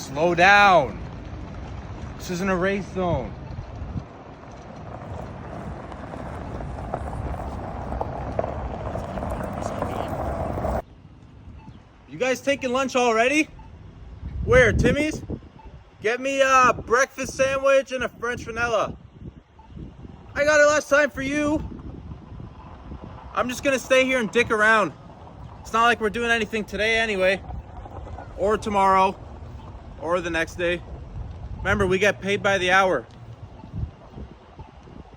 Slow down. This isn't a race zone. You guys taking lunch already? Where, Timmy's? Get me a breakfast sandwich and a French vanilla. I got it last time for you. I'm just gonna stay here and dick around. It's not like we're doing anything today anyway. Or tomorrow. Or the next day. Remember, we get paid by the hour.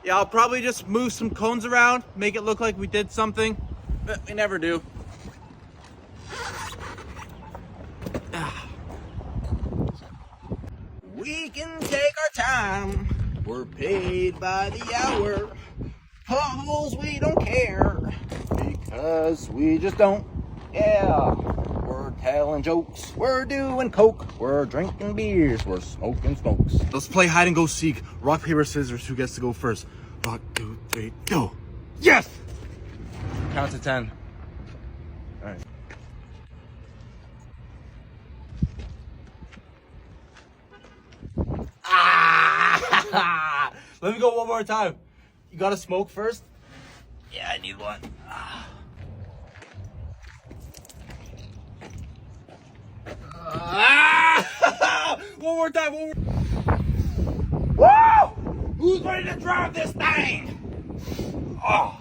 Yeah, I'll probably just move some cones around, make it look like we did something, but we never do. We can take our time. We're paid by the hour. Potholes, we don't care. Because we just don't. Yeah. We're telling jokes. We're doing coke. We're drinking beers. We're smoking smokes. Let's play hide and go seek. Rock, paper, scissors. Who gets to go first? Rock, 2, 3, go. Yes! Count to 10. All right. Ah! Let me go one more time. You gotta smoke first? Yeah, I need one. One more time, one more. Woo! Who's ready to drive this thing? Oh.